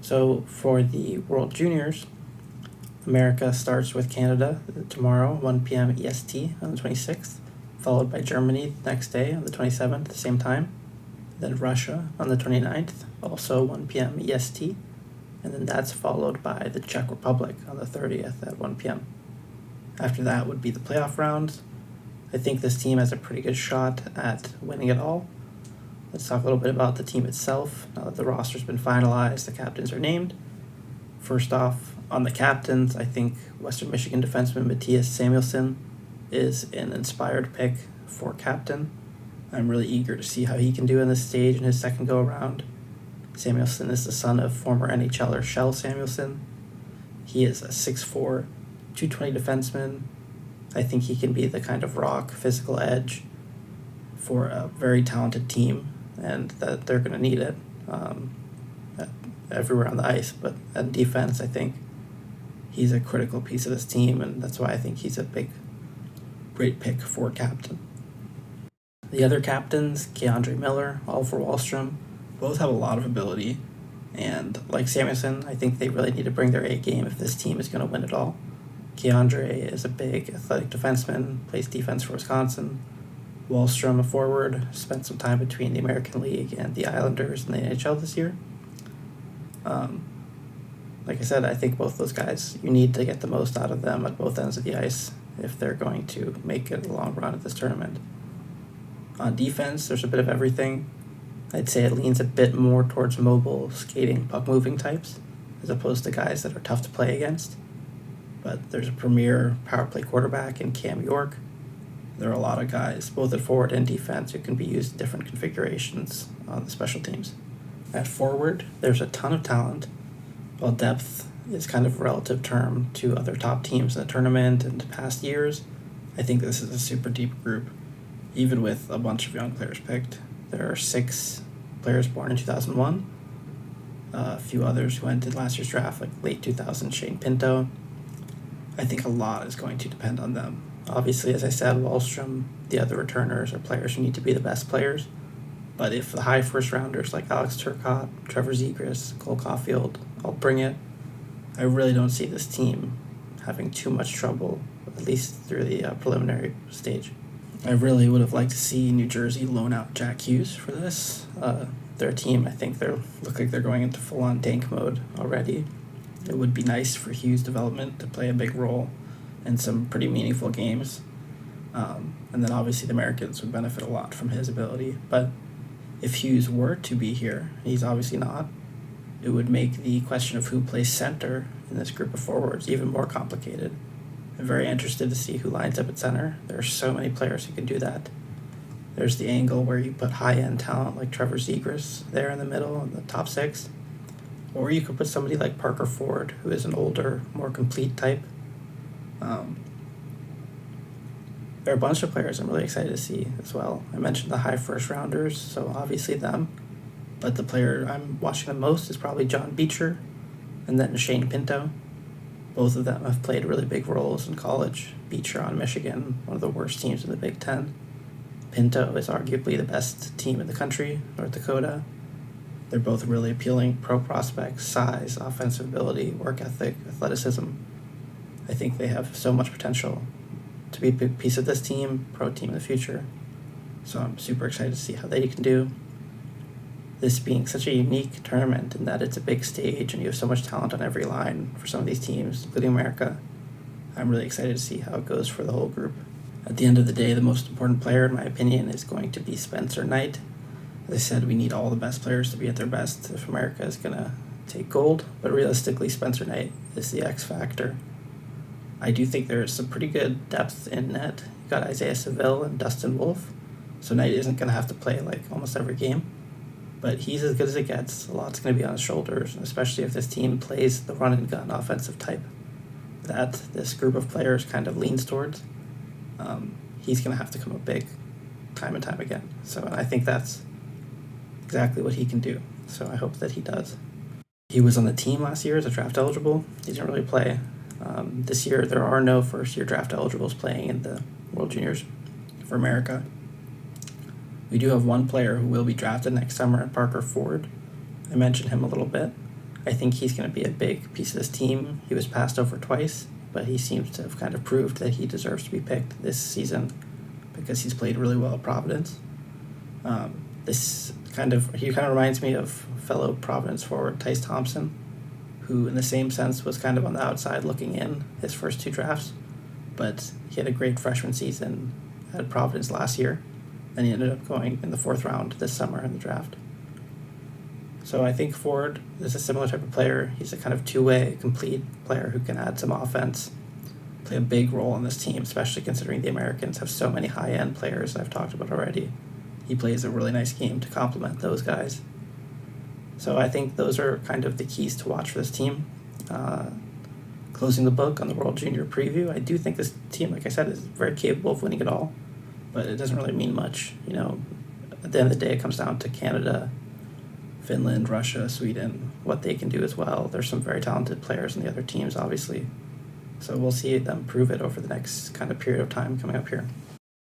So for the World Juniors, America starts with Canada tomorrow, 1 p.m. EST on the 26th, followed by Germany the next day on the 27th, the same time. Then Russia on the 29th, also 1 p.m. EST. And then that's followed by the Czech Republic on the 30th at 1 p.m. After that would be the playoff rounds. I think this team has a pretty good shot at winning it all. Let's talk a little bit about the team itself. Now that the roster's been finalized, the captains are named. First off, on the captains, I think Western Michigan defenseman Matthias Samuelsson is an inspired pick for captain. I'm really eager to see how he can do in this stage in his second go-around. Samuelsson is the son of former NHLer Kjell Samuelsson. He is a 6'4", 220 defenseman. I think he can be the kind of rock, physical edge for a very talented team, and that they're going to need it everywhere on the ice. But at defense, I think he's a critical piece of this team, and that's why I think he's a great pick for captain. The other captains, Keandre Miller, Oliver Wahlstrom, both have a lot of ability, and like Samuelsson, I think they really need to bring their A game if this team is going to win it all. Keandre is a big, athletic defenseman, plays defense for Wisconsin. Wahlstrom, a forward, spent some time between the American League and the Islanders in the NHL this year. Like I said, I think both those guys, you need to get the most out of them at both ends of the ice if they're going to make it a long run at this tournament. On defense, there's a bit of everything. I'd say it leans a bit more towards mobile, skating, puck-moving types, as opposed to guys that are tough to play against. But there's a premier power play quarterback in Cam York. There are a lot of guys, both at forward and defense, who can be used in different configurations on the special teams. At forward, there's a ton of talent, while depth is kind of a relative term to other top teams in the tournament and past years. I think this is a super deep group, even with a bunch of young players picked. There are 6 players born in 2001, a few others who entered last year's draft, like late 2000 Shane Pinto. I think a lot is going to depend on them. Obviously, as I said, Wahlstrom, the other returners, are players who need to be the best players. But if the high first-rounders like Alex Turcotte, Trevor Zegras, Cole Caulfield all bring it, I really don't see this team having too much trouble, at least through the preliminary stage. I really would have liked to see New Jersey loan out Jack Hughes for this. Their team, I think look like they're going into full-on tank mode already. It would be nice for Hughes' development to play a big role in some pretty meaningful games. And then obviously the Americans would benefit a lot from his ability. But if Hughes were to be here, he's obviously not, it would make the question of who plays center in this group of forwards even more complicated. I'm very interested to see who lines up at center. There are so many players who can do that. There's the angle where you put high-end talent like Trevor Zegras there in the middle in the top 6. Or you could put somebody like Parker Ford, who is an older, more complete type. There are a bunch of players I'm really excited to see as well. I mentioned the high first-rounders, so obviously them. But the player I'm watching the most is probably John Beecher, and then Shane Pinto. Both of them have played really big roles in college. Beecher on Michigan, one of the worst teams in the Big Ten. Pinto is arguably the best team in the country, North Dakota. They're both really appealing pro prospects, size, offensive ability, work ethic, athleticism. I think they have so much potential to be a big piece of this team, pro team in the future. So I'm super excited to see how they can do. This being such a unique tournament in that it's a big stage and you have so much talent on every line for some of these teams, including America, I'm really excited to see how it goes for the whole group. At the end of the day, the most important player, in my opinion, is going to be Spencer Knight. As I said, we need all the best players to be at their best if America is going to take gold, but realistically, Spencer Knight is the X factor. I do think there's some pretty good depth in net. You got Isaiah Seville and Dustin Wolf, so Knight isn't going to have to play like almost every game, but he's as good as it gets. A lot's going to be on his shoulders, especially if this team plays the run-and-gun offensive type that this group of players kind of leans towards. He's going to have to come up big time and time again. So I think that's exactly what he can do. So I hope that he does. He was on the team last year as a draft eligible. He didn't really play. This year, there are no first-year draft eligibles playing in the World Juniors for America. We do have one player who will be drafted next summer, Parker Ford. I mentioned him a little bit. I think he's going to be a big piece of this team. He was passed over twice, but he seems to have kind of proved that he deserves to be picked this season because he's played really well at Providence. He kind of reminds me of fellow Providence forward Tice Thompson, who in the same sense was kind of on the outside looking in his first two drafts, but he had a great freshman season at Providence last year, and he ended up going in the 4th round this summer in the draft. So I think Ford is a similar type of player. He's a kind of two-way, complete player who can add some offense, play a big role on this team, especially considering the Americans have so many high-end players I've talked about already. He plays a really nice game to complement those guys. So I think those are kind of the keys to watch for this team. Closing the book on the World Junior preview, I do think this team, like I said, is very capable of winning it all, but it doesn't really mean much. At the end of the day, it comes down to Canada, Finland, Russia, Sweden, what they can do as well. There's some very talented players in the other teams, obviously. So we'll see them prove it over the next kind of period of time coming up here.